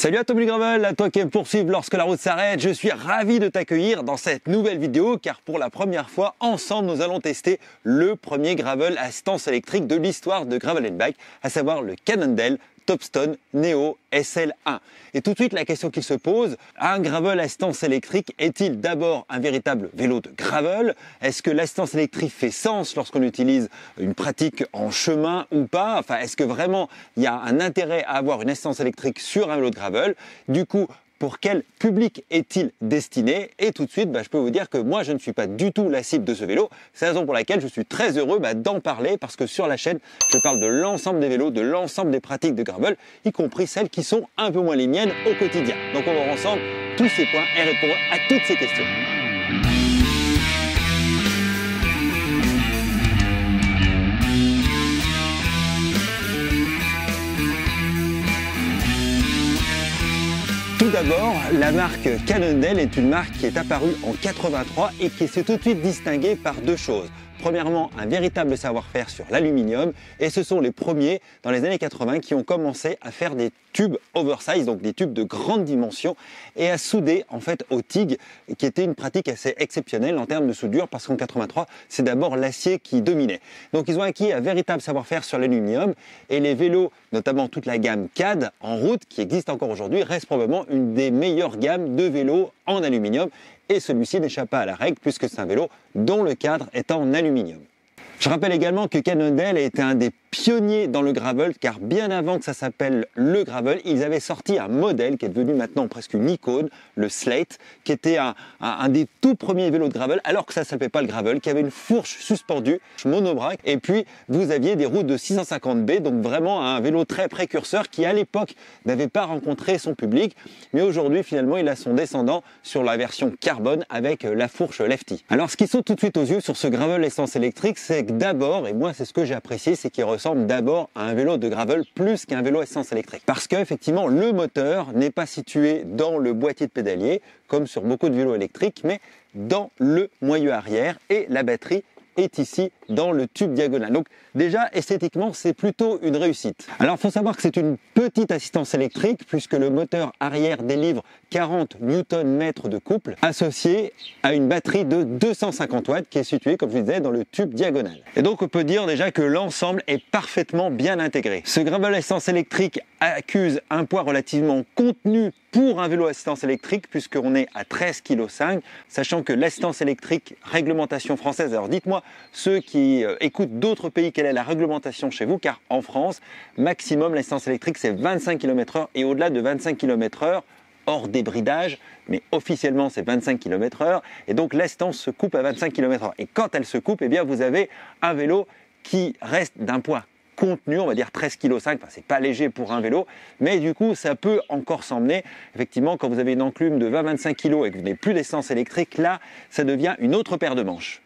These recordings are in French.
Salut à toi Billy Gravel, à toi qui aime poursuivre lorsque la route s'arrête. Je suis ravi de t'accueillir dans cette nouvelle vidéo car pour la première fois, ensemble, nous allons tester le premier gravel à assistance électrique de l'histoire de Gravel & Bike, à savoir le Cannondale Topstone Neo SL1. Et tout de suite, la question qui se pose, un gravel à assistance électrique est-il d'abord un véritable vélo de gravel? Est-ce que l'assistance électrique fait sens lorsqu'on utilise une pratique en chemin ou pas? Enfin, est-ce que vraiment il y a un intérêt à avoir une assistance électrique sur un vélo de gravel? Du coup, pour quel public est-il destiné? Et tout de suite, je peux vous dire que moi, je ne suis pas du tout la cible de ce vélo. C'est la raison pour laquelle je suis très heureux d'en parler parce que sur la chaîne, je parle de l'ensemble des vélos, de l'ensemble des pratiques de gravel, y compris celles qui sont un peu moins les miennes au quotidien. Donc on va voir ensemble tous ces points et répondre à toutes ces questions. Tout d'abord, la marque Cannondale est une marque qui est apparue en 83 et qui s'est tout de suite distinguée par deux choses. Premièrement, un véritable savoir-faire sur l'aluminium et ce sont les premiers dans les années 80 qui ont commencé à faire des tubes oversize, donc des tubes de grande dimension et à souder en fait au TIG qui était une pratique assez exceptionnelle en termes de soudure parce qu'en 83, c'est d'abord l'acier qui dominait. Donc ils ont acquis un véritable savoir-faire sur l'aluminium et les vélos, notamment toute la gamme CAD en route qui existe encore aujourd'hui, reste probablement une des meilleures gammes de vélos en aluminium. Et celui-ci n'échappe pas à la règle puisque c'est un vélo dont le cadre est en aluminium. Je rappelle également que Cannondale était un des pionniers dans le gravel car bien avant que ça s'appelle le gravel, ils avaient sorti un modèle qui est devenu maintenant presque une icône, le Slate, qui était un des tout premiers vélos de gravel alors que ça ne s'appelait pas le gravel, qui avait une fourche suspendue, monobraque, et puis vous aviez des roues de 650B, donc vraiment un vélo très précurseur qui à l'époque n'avait pas rencontré son public, mais aujourd'hui finalement il a son descendant sur la version carbone avec la fourche lefty. Alors ce qui saute tout de suite aux yeux sur ce gravel essence électrique, c'est que d'abord, et moi c'est ce que j'ai apprécié, c'est qu'il ressemble d'abord à un vélo de gravel plus qu'un vélo essence électrique. Parce qu'effectivement, le moteur n'est pas situé dans le boîtier de pédalier, comme sur beaucoup de vélos électriques, mais dans le moyeu arrière et la batterie est ici dans le tube diagonal. Donc déjà esthétiquement c'est plutôt une réussite. Alors il faut savoir que c'est une petite assistance électrique puisque le moteur arrière délivre 40 Nm de couple associé à une batterie de 250 watts qui est située comme je disais dans le tube diagonal. Et donc on peut dire déjà que l'ensemble est parfaitement bien intégré. Ce gravel assistance électrique accuse un poids relativement contenu pour un vélo assistance électrique puisqu'on est à 13,5 kg, sachant que l'assistance électrique réglementation française, alors dites-moi ceux qui écoutent d'autres pays quelle est la réglementation chez vous, car en France, maximum l'assistance électrique c'est 25 km/h et au-delà de 25 km/h, hors débridage, mais officiellement c'est 25 km/h et donc l'assistance se coupe à 25 km/h et quand elle se coupe, eh bien vous avez un vélo qui reste d'un poids contenu, on va dire 13,5 kg, enfin c'est pas léger pour un vélo, mais du coup ça peut encore s'emmener. Effectivement, quand vous avez une enclume de 20-25 kg et que vous n'avez plus d'essence électrique, là ça devient une autre paire de manches.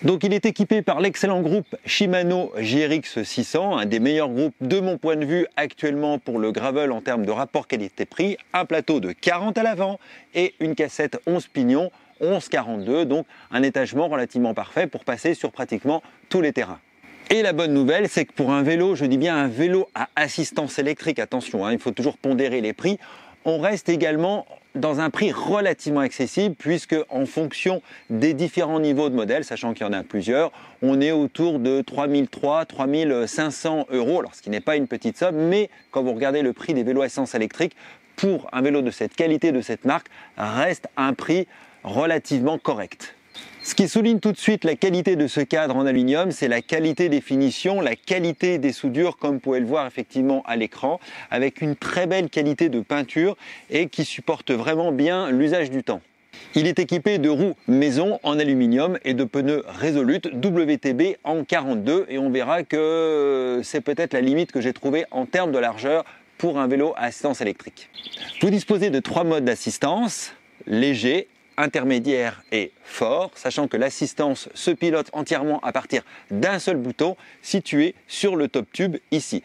Donc il est équipé par l'excellent groupe Shimano GRX 600, un des meilleurs groupes de mon point de vue actuellement pour le gravel en termes de rapport qualité-prix, un plateau de 40 à l'avant et une cassette 11 pignons 11,42, donc un étagement relativement parfait pour passer sur pratiquement tous les terrains. Et la bonne nouvelle, c'est que pour un vélo, je dis bien un vélo à assistance électrique, attention, il faut toujours pondérer les prix, on reste également dans un prix relativement accessible puisque en fonction des différents niveaux de modèles, sachant qu'il y en a plusieurs, on est autour de 3 500 €, alors ce qui n'est pas une petite somme, mais quand vous regardez le prix des vélos à essence électrique, pour un vélo de cette qualité, de cette marque, reste un prix relativement correct. Ce qui souligne tout de suite la qualité de ce cadre en aluminium, c'est la qualité des finitions, la qualité des soudures comme vous pouvez le voir effectivement à l'écran, avec une très belle qualité de peinture et qui supporte vraiment bien l'usage du temps. Il est équipé de roues maison en aluminium et de pneus Resolute WTB en 42 et on verra que c'est peut-être la limite que j'ai trouvée en termes de largeur pour un vélo à assistance électrique. Vous disposez de 3 modes d'assistance, léger, intermédiaire et fort, sachant que l'assistance se pilote entièrement à partir d'un seul bouton situé sur le top tube ici.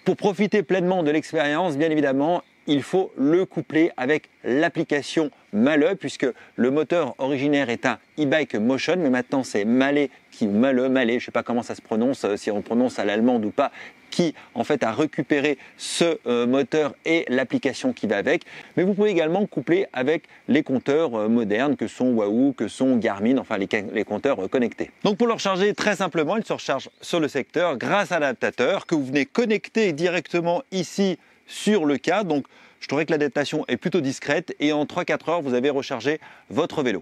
Pour profiter pleinement de l'expérience, bien évidemment, il faut le coupler avec l'application Male, puisque le moteur originaire est un e-bike motion, mais maintenant c'est Male, je ne sais pas comment ça se prononce, si on prononce à l'allemande ou pas, qui en fait a récupéré ce moteur et l'application qui va avec. Mais vous pouvez également coupler avec les compteurs modernes que sont Wahoo, que sont Garmin, enfin les compteurs connectés. Donc pour le recharger très simplement, il se recharge sur le secteur grâce à l'adaptateur que vous venez connecter directement ici sur le câble. Donc je trouvais que l'adaptation est plutôt discrète et en 3-4 heures vous avez rechargé votre vélo.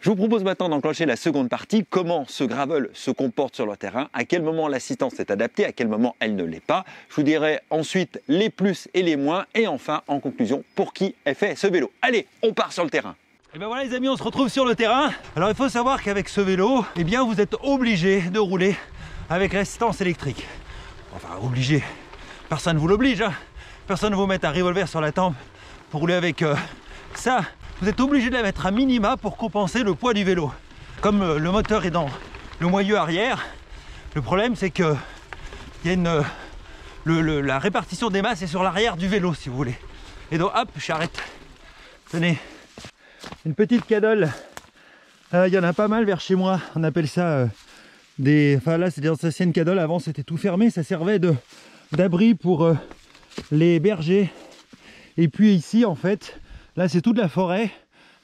Je vous propose maintenant d'enclencher la seconde partie, comment ce gravel se comporte sur le terrain, à quel moment l'assistance est adaptée, à quel moment elle ne l'est pas. Je vous dirai ensuite les plus et les moins et enfin en conclusion pour qui est fait ce vélo. Allez, on part sur le terrain. Et ben voilà les amis, on se retrouve sur le terrain. Alors il faut savoir qu'avec ce vélo, eh bien vous êtes obligé de rouler avec l'assistance électrique. Enfin obligé, personne ne vous l'oblige, hein. Personne ne vous met un revolver sur la tempe pour rouler avec ça. Vous êtes obligé de la mettre à minima pour compenser le poids du vélo. Comme le moteur est dans le moyeu arrière, le problème c'est que il y a la répartition des masses est sur l'arrière du vélo si vous voulez. Et donc hop, j'arrête. Tenez, une petite cadole. Il y en a pas mal vers chez moi. On appelle ça enfin là c'est des anciennes cadoles. Avant c'était tout fermé, ça servait d'abri pour les bergers. Et puis ici en fait, là c'est toute la forêt,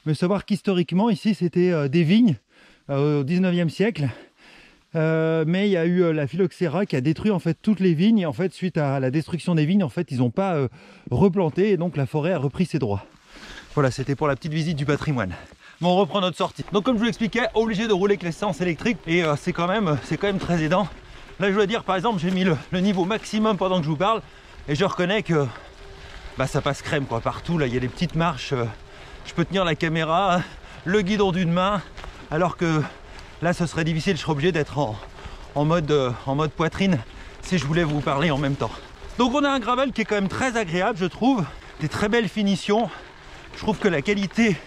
mais savoir qu'historiquement ici c'était des vignes au 19e siècle. Mais il y a eu la phylloxéra qui a détruit en fait toutes les vignes et en fait suite à la destruction des vignes en fait ils n'ont pas replanté et donc la forêt a repris ses droits. Voilà, c'était pour la petite visite du patrimoine. Bon, on reprend notre sortie. Donc comme je vous l'expliquais, obligé de rouler avec l'essence électrique et c'est quand même très aidant. Là je dois dire par exemple j'ai mis le niveau maximum pendant que je vous parle et je reconnais que ça passe crème quoi, partout là il y a des petites marches, je peux tenir la caméra, le guidon d'une main, alors que là ce serait difficile, je serais obligé d'être en mode poitrine si je voulais vous parler en même temps. Donc on a un gravel qui est quand même très agréable je trouve, des très belles finitions, je trouve que la qualité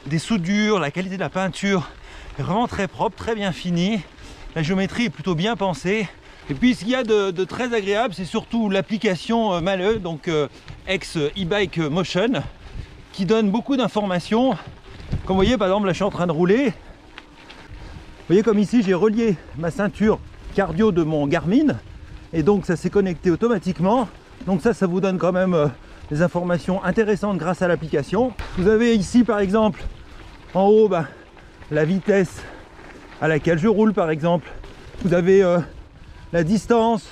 des soudures, la qualité de la peinture est vraiment très propre, très bien finie, la géométrie est plutôt bien pensée. Et puis ce qu'il y a de très agréable, c'est surtout l'application Male, donc ex e-bike motion, qui donne beaucoup d'informations. Comme vous voyez, par exemple, là je suis en train de rouler. Vous voyez comme ici, j'ai relié ma ceinture cardio de mon Garmin, et donc ça s'est connecté automatiquement. Donc ça vous donne quand même des informations intéressantes grâce à l'application. Vous avez ici par exemple, en haut, la vitesse à laquelle je roule par exemple. Vous avez la distance,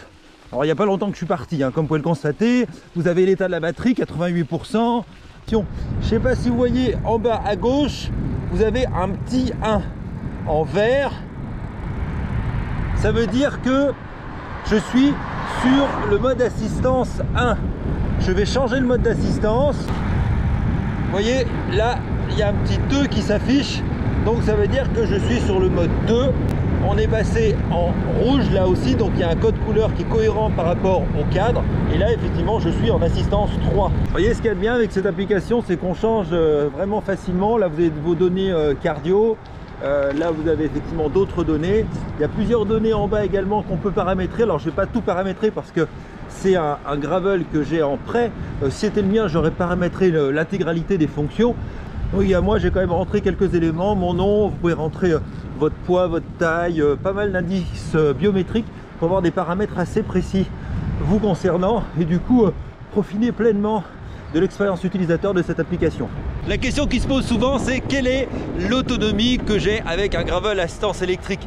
alors il n'y a pas longtemps que je suis parti, hein, comme vous pouvez le constater. Vous avez l'état de la batterie, 88%. Je ne sais pas si vous voyez en bas à gauche, vous avez un petit 1 en vert. Ça veut dire que je suis sur le mode assistance 1. Je vais changer le mode d'assistance. Vous voyez, là, il y a un petit 2 qui s'affiche. Donc ça veut dire que je suis sur le mode 2. On est passé en rouge là aussi, donc il y a un code couleur qui est cohérent par rapport au cadre. Et là effectivement je suis en assistance 3. Vous voyez ce qu'il y a de bien avec cette application, c'est qu'on change vraiment facilement. Là vous avez vos données cardio, là vous avez effectivement d'autres données. Il y a plusieurs données en bas également qu'on peut paramétrer. Alors je ne vais pas tout paramétrer parce que c'est un gravel que j'ai en prêt. Si c'était le mien, j'aurais paramétré l'intégralité des fonctions. Oui, moi j'ai quand même rentré quelques éléments, mon nom, vous pouvez rentrer votre poids, votre taille, pas mal d'indices biométriques pour avoir des paramètres assez précis vous concernant et du coup profiter pleinement de l'expérience utilisateur de cette application. La question qui se pose souvent, c'est quelle est l'autonomie que j'ai avec un gravel assistance électrique?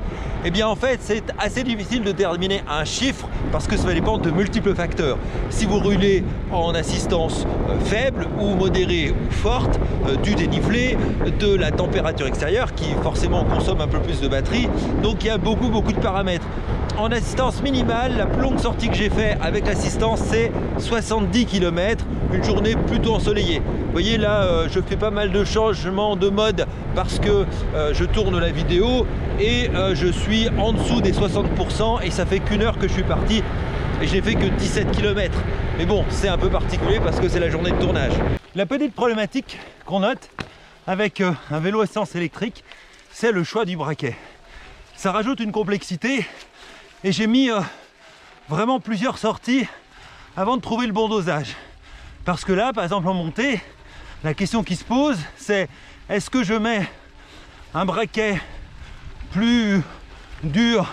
Eh bien en fait c'est assez difficile de déterminer un chiffre parce que ça va dépendre de multiples facteurs. Si vous roulez en assistance faible ou modérée ou forte, du dénivelé, de la température extérieure qui forcément consomme un peu plus de batterie, donc il y a beaucoup de paramètres. En assistance minimale, la plus longue sortie que j'ai fait avec l'assistance c'est 70 km, une journée plutôt ensoleillée. Vous voyez là je fais pas mal de changements de mode parce que je tourne la vidéo et je suis en dessous des 60% et ça fait qu'une heure que je suis parti et j'ai fait que 17 km. Mais bon, c'est un peu particulier parce que c'est la journée de tournage. La petite problématique qu'on note avec un vélo essence électrique, c'est le choix du braquet. Ça rajoute une complexité et j'ai mis vraiment plusieurs sorties avant de trouver le bon dosage. Parce que là, par exemple en montée, la question qui se pose, c'est est-ce que je mets un braquet plus dur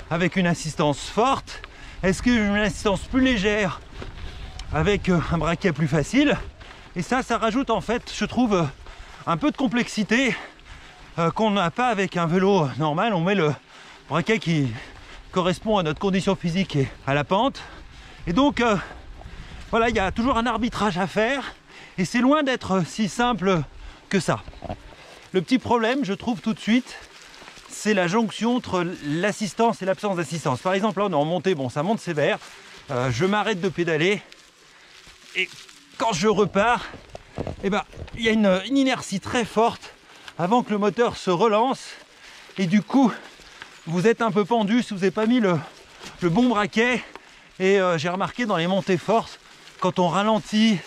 avec une assistance forte Est-ce que j'ai une assistance plus légère avec un braquet plus facile? Et ça rajoute en fait, je trouve, un peu de complexité qu'on n'a pas avec un vélo normal. On met le braquet qui correspond à notre condition physique et à la pente. Et donc, voilà, il y a toujours un arbitrage à faire. Et c'est loin d'être si simple que ça. Le petit problème, je trouve tout de suite, c'est la jonction entre l'assistance et l'absence d'assistance. Par exemple, là, on est en montée, bon, ça monte sévère. Je m'arrête de pédaler. Et quand je repars, eh ben, il y a une inertie très forte avant que le moteur se relance. Et du coup, vous êtes un peu pendu si vous n'avez pas mis le bon braquet. Et j'ai remarqué dans les montées fortes, quand on ralentit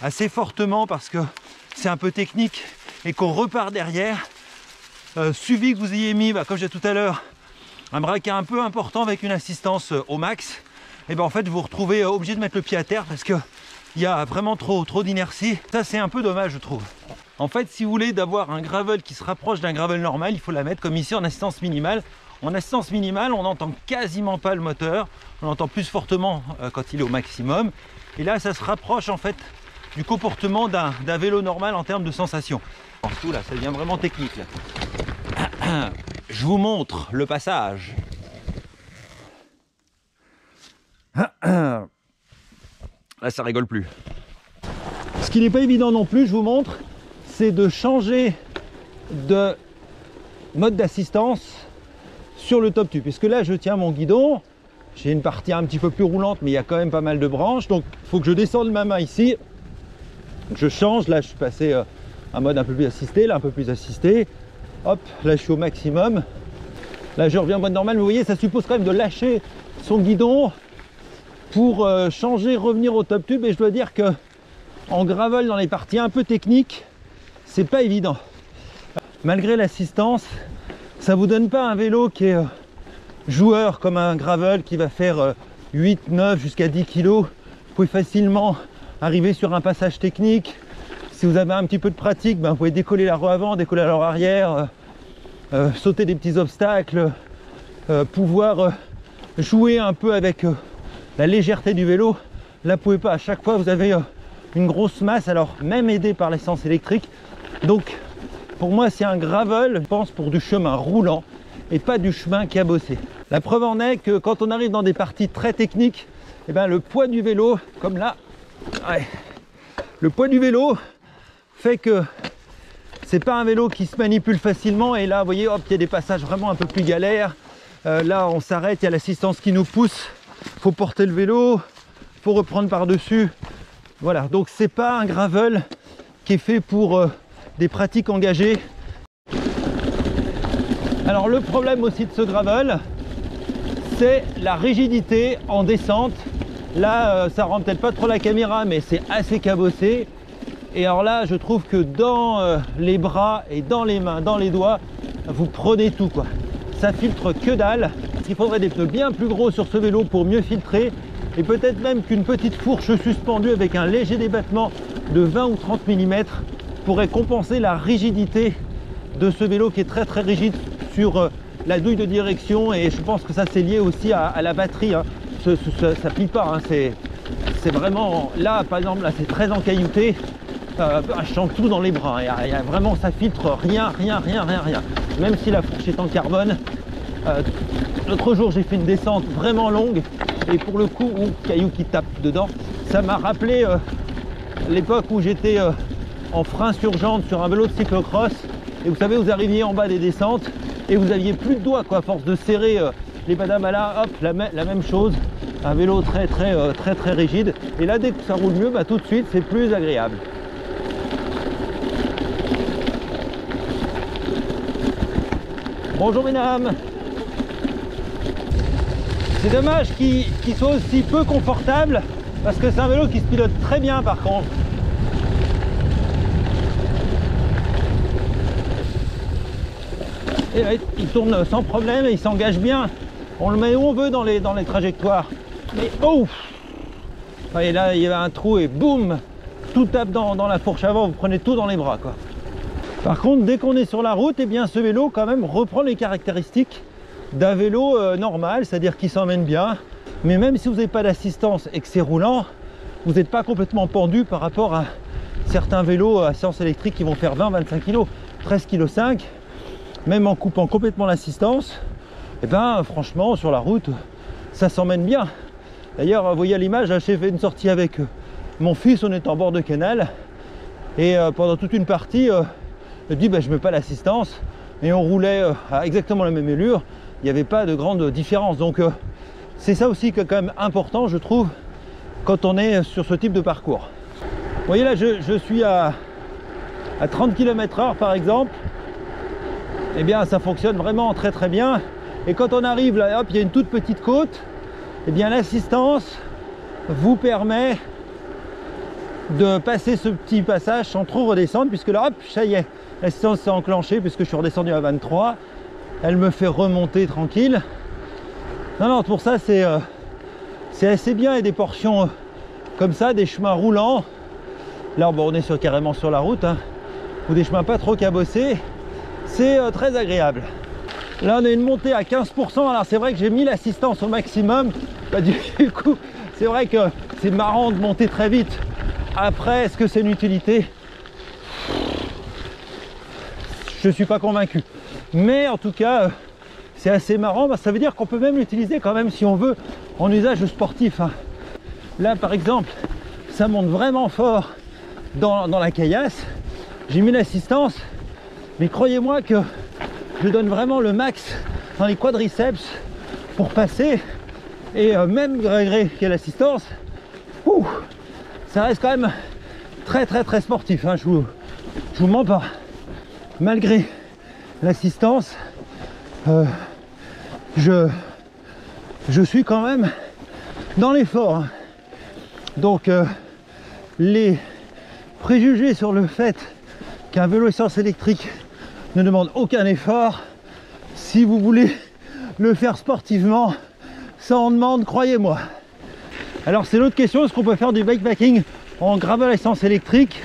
assez fortement parce que c'est un peu technique et qu'on repart derrière, suffit que vous ayez mis, comme j'ai tout à l'heure, un braquet un peu important avec une assistance au max, et ben en fait vous vous retrouvez obligé de mettre le pied à terre parce que il y a vraiment trop d'inertie. Ça c'est un peu dommage je trouve. En fait si vous voulez d'avoir un gravel qui se rapproche d'un gravel normal, il faut la mettre comme ici en assistance minimale. En assistance minimale, on n'entend quasiment pas le moteur, on l'entend plus fortement quand il est au maximum. Et là ça se rapproche en fait du comportement d'un vélo normal en termes de sensation. Tout là, ça devient vraiment technique là. Je vous montre le passage. Là, ça rigole plus. Ce qui n'est pas évident non plus, je vous montre, c'est de changer de mode d'assistance sur le top tube. Puisque là, je tiens mon guidon, j'ai une partie un petit peu plus roulante, mais il y a quand même pas mal de branches. Donc, il faut que je descende ma main ici. Je change, là, je suis passé un mode un peu plus assisté, là un peu plus assisté. Hop, là je suis au maximum. Là je reviens en mode normal, mais vous voyez, ça suppose quand même de lâcher son guidon pour changer, revenir au top tube. Et je dois dire que en gravel, dans les parties un peu techniques, c'est pas évident. Malgré l'assistance, ça vous donne pas un vélo qui est joueur comme un gravel qui va faire 8, 9 jusqu'à 10 kg. Vous pouvez facilement arriver sur un passage technique. Si vous avez un petit peu de pratique, ben vous pouvez décoller la roue avant, décoller la roue arrière, sauter des petits obstacles, pouvoir jouer un peu avec la légèreté du vélo. Là, vous pouvez pas. À chaque fois, vous avez une grosse masse, alors même aidé par l'essence électrique. Donc, pour moi, c'est un gravel, je pense, pour du chemin roulant et pas du chemin cabossé. La preuve en est que quand on arrive dans des parties très techniques, eh ben, le poids du vélo, comme là, ouais, le poids du vélo fait que c'est pas un vélo qui se manipule facilement. Et là, vous voyez, hop, il y a des passages vraiment un peu plus galères. Là, on s'arrête, il y a l'assistance qui nous pousse. Faut porter le vélo, faut reprendre par-dessus. Voilà, donc c'est pas un gravel qui est fait pour des pratiques engagées. Alors le problème aussi de ce gravel, c'est la rigidité en descente. Là, ça rend peut-être pas trop la caméra, mais c'est assez cabossé. Et alors là, je trouve que dans les bras et dans les mains, dans les doigts, vous prenez tout quoi. Ça filtre que dalle. Il faudrait des pneus bien plus gros sur ce vélo pour mieux filtrer. Et peut-être même qu'une petite fourche suspendue avec un léger débattement de 20 ou 30 mm pourrait compenser la rigidité de ce vélo qui est très très rigide sur la douille de direction. Et je pense que ça c'est lié aussi à la batterie. Hein. Ça plie pas. Hein. C'est vraiment là, par exemple, là c'est très encaillouté. Je sens tout dans les bras. Il y a vraiment, ça filtre rien. Même si la fourche est en carbone. L'autre jour, j'ai fait une descente vraiment longue et pour le coup, caillou qui tape dedans, ça m'a rappelé l'époque où j'étais en frein sur jante sur un vélo de cyclocross. Et vous savez, vous arriviez en bas des descentes et vous aviez plus de doigts quoi, à force de serrer les badamalas. Hop, la même chose. Un vélo très rigide. Et là, dès que ça roule mieux, bah, tout de suite, c'est plus agréable. Bonjour mesdames. C'est dommage qu'il soit aussi peu confortable parce que c'est un vélo qui se pilote très bien par contre. Et là, il tourne sans problème et il s'engage bien. On le met où on veut dans les trajectoires. Mais oh! Et là il y a un trou et boum! Tout tape dans la fourche avant, vous prenez tout dans les bras quoi. Par contre, dès qu'on est sur la route, eh bien, ce vélo quand même reprend les caractéristiques d'un vélo normal, c'est-à-dire qu'il s'emmène bien. Mais même si vous n'avez pas d'assistance et que c'est roulant, vous n'êtes pas complètement pendu par rapport à certains vélos à séance électrique qui vont faire 20-25 kg, 13,5 kg. Même en coupant complètement l'assistance, et ben franchement sur la route ça s'emmène bien. D'ailleurs vous voyez à l'image, j'ai fait une sortie avec mon fils, on est en bord de canal et pendant toute une partie je dis je mets pas l'assistance et on roulait à exactement la même allure, il n'y avait pas de grande différence. Donc c'est ça aussi qui est quand même important je trouve quand on est sur ce type de parcours. Vous voyez là je suis à 30 km/h par exemple. Eh bien ça fonctionne vraiment très très bien. Et quand on arrive là, hop, il y a une toute petite côte, eh bien l'assistance vous permet de passer ce petit passage sans trop redescendre, puisque là, hop, ça y est, l'assistance s'est enclenchée puisque je suis redescendu à 23. Elle me fait remonter tranquille. Non, pour ça c'est assez bien. Et des portions comme ça, des chemins roulants. Là, bon, on est carrément sur la route, hein, ou des chemins pas trop cabossés. C'est très agréable. Là on a une montée à 15%, alors c'est vrai que j'ai mis l'assistance au maximum. Du coup c'est vrai que c'est marrant de monter très vite. Après est-ce que c'est une utilité? Je suis pas convaincu. Mais en tout cas c'est assez marrant, ça veut dire qu'on peut même l'utiliser quand même si on veut en usage sportif, hein. Là par exemple ça monte vraiment fort dans la caillasse. J'ai mis l'assistance, mais croyez-moi que je donne vraiment le max dans les quadriceps pour passer. Et même malgré qu'il y ait l'assistance, ça reste quand même très sportif, hein, je vous mens pas. Malgré l'assistance, je suis quand même dans l'effort, hein. Donc les préjugés sur le fait qu'un vélo essence électrique ne demande aucun effort, si vous voulez le faire sportivement, ça en demande, croyez-moi. Alors c'est l'autre question, est-ce qu'on peut faire du bikepacking en gravel à essence électrique?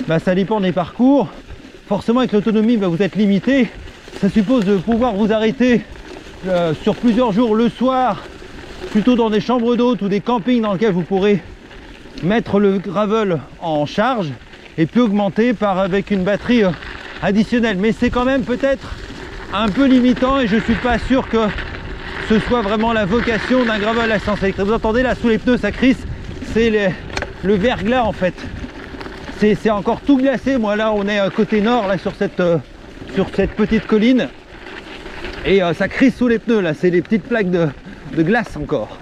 Ça dépend des parcours. Forcément avec l'autonomie vous êtes limité. Ça suppose de pouvoir vous arrêter sur plusieurs jours le soir, plutôt dans des chambres d'hôtes ou des campings dans lesquels vous pourrez mettre le gravel en charge et puis augmenter avec une batterie additionnelle. Mais c'est quand même peut-être un peu limitant et je suis pas sûr que ce soit vraiment la vocation d'un gravel à essence électrique. Vous entendez là sous les pneus ça crisse, c'est le verglas en fait. C'est encore tout glacé. Moi là on est côté nord là sur cette petite colline et ça crisse sous les pneus là, c'est des petites plaques de glace encore.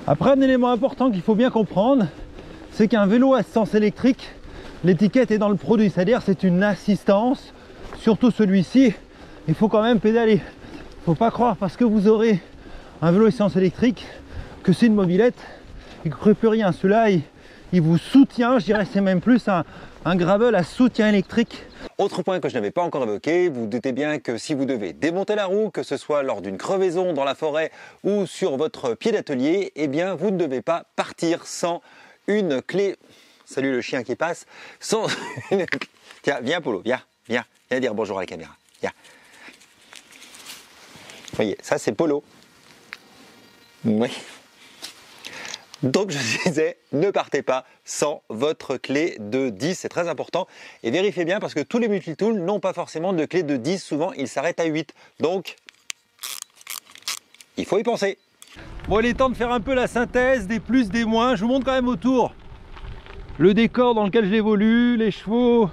Après un élément important qu'il faut bien comprendre, c'est qu'un vélo à essence électrique, l'étiquette est dans le produit, c'est-à-dire c'est une assistance, surtout celui-ci, il faut quand même pédaler. Il ne faut pas croire parce que vous aurez un vélo essence électrique que c'est une mobilette, il ne crée plus rien. Celui-là, il vous soutient, je dirais c'est même plus un gravel à soutien électrique. Autre point que je n'avais pas encore évoqué, vous doutez bien que si vous devez démonter la roue, que ce soit lors d'une crevaison dans la forêt ou sur votre pied d'atelier, eh bien vous ne devez pas partir sans une clé. Salut le chien qui passe. Sans une... Tiens, viens Polo, viens dire bonjour à la caméra. Viens. Vous voyez, ça c'est Polo. Oui. Donc je disais, ne partez pas sans votre clé de 10, c'est très important. Et vérifiez bien parce que tous les multitools n'ont pas forcément de clé de 10, souvent ils s'arrêtent à 8. Donc, il faut y penser. Bon, il est temps de faire un peu la synthèse des plus, des moins. Je vous montre quand même autour le décor dans lequel j'évolue, les chevaux,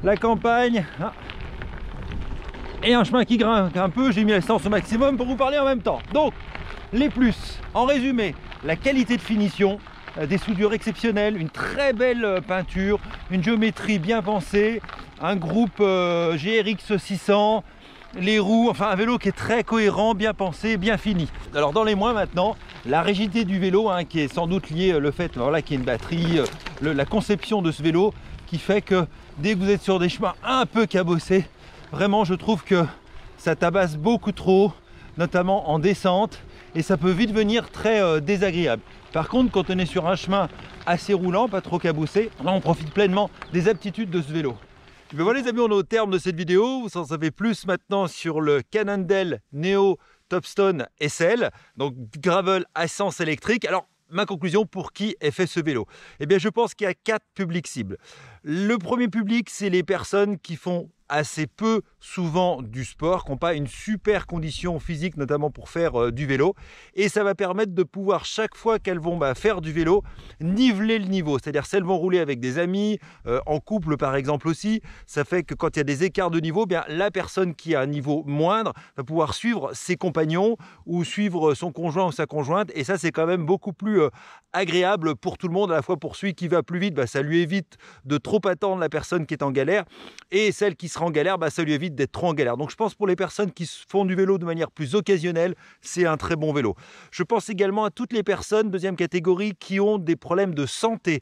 la campagne. Et un chemin qui grimpe un peu, j'ai mis l'essence au maximum pour vous parler en même temps. Donc, les plus, en résumé, la qualité de finition, des soudures exceptionnelles, une très belle peinture, une géométrie bien pensée, un groupe GRX 600, les roues, enfin un vélo qui est très cohérent, bien pensé, bien fini. Alors dans les moins maintenant, la rigidité du vélo, hein, qui est sans doute liée au fait voilà, qu'il y ait une batterie, la conception de ce vélo qui fait que dès que vous êtes sur des chemins un peu cabossés, vraiment je trouve que ça tabasse beaucoup trop, notamment en descente, et ça peut vite venir très désagréable. Par contre, quand on est sur un chemin assez roulant, pas trop cabossé, là on profite pleinement des aptitudes de ce vélo. Et bien voilà les amis, on est au terme de cette vidéo. Vous en savez plus maintenant sur le Cannondale Neo Topstone SL, donc gravel à essence électrique. Alors, ma conclusion, pour qui est fait ce vélo? Eh bien, je pense qu'il y a 4 publics cibles. Le premier public, c'est les personnes qui font assez peu souvent du sport, qui n'ont pas une super condition physique, notamment pour faire du vélo. Et ça va permettre de pouvoir, chaque fois qu'elles vont faire du vélo, niveler le niveau. C'est-à-dire, si elles vont rouler avec des amis, en couple par exemple aussi, ça fait que quand il y a des écarts de niveau, bien, la personne qui a un niveau moindre va pouvoir suivre ses compagnons ou suivre son conjoint ou sa conjointe. Et ça, c'est quand même beaucoup plus agréable pour tout le monde. À la fois pour celui qui va plus vite, ça lui évite de trop attendre la personne qui est en galère. Et celle qui sera en galère, ça lui évite d'être trop en galère. Donc je pense pour les personnes qui font du vélo de manière plus occasionnelle, c'est un très bon vélo. Je pense également à toutes les personnes, deuxième catégorie, qui ont des problèmes de santé,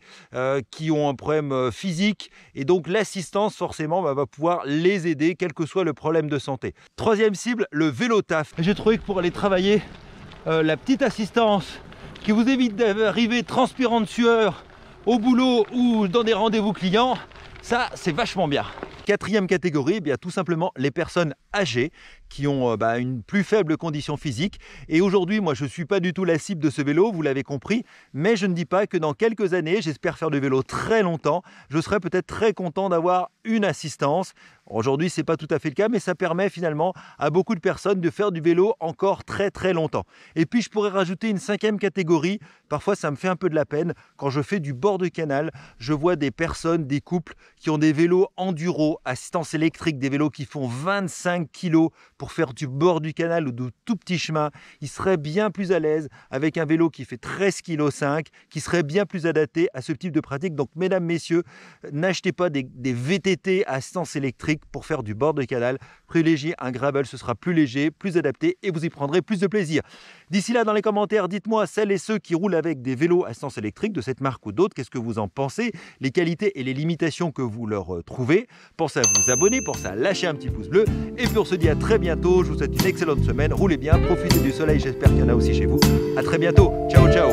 qui ont un problème physique, et donc l'assistance forcément va pouvoir les aider, quel que soit le problème de santé. Troisième cible, le vélo taf. J'ai trouvé que pour aller travailler, la petite assistance qui vous évite d'arriver transpirant de sueur au boulot ou dans des rendez-vous clients, ça c'est vachement bien. Quatrième catégorie, eh bien, tout simplement les personnes âgées qui ont une plus faible condition physique. Et aujourd'hui, moi, je ne suis pas du tout la cible de ce vélo, vous l'avez compris, mais je ne dis pas que dans quelques années, j'espère faire du vélo très longtemps, je serai peut-être très content d'avoir une assistance. Aujourd'hui, ce n'est pas tout à fait le cas, mais ça permet finalement à beaucoup de personnes de faire du vélo encore très très longtemps. Et puis, je pourrais rajouter une cinquième catégorie. Parfois, ça me fait un peu de la peine. Quand je fais du bord de canal, je vois des personnes, des couples qui ont des vélos enduro, assistance électrique, des vélos qui font 25 kg pour faire du bord du canal ou de tout petits chemins. Ils seraient bien plus à l'aise avec un vélo qui fait 13,5 kg, qui serait bien plus adapté à ce type de pratique. Donc, mesdames, messieurs, n'achetez pas des VTT à assistance électrique pour faire du bord de canal. Privilégiez un gravel, ce sera plus léger, plus adapté et vous y prendrez plus de plaisir. D'ici là, dans les commentaires, dites-moi, celles et ceux qui roulent avec des vélos à assistance électrique de cette marque ou d'autres, qu'est-ce que vous en pensez? Les qualités et les limitations que vous leur trouvez. Pensez à vous abonner, pensez à lâcher un petit pouce bleu. Et puis on se dit à très bientôt. Je vous souhaite une excellente semaine. Roulez bien, profitez du soleil, j'espère qu'il y en a aussi chez vous. À très bientôt. Ciao, ciao.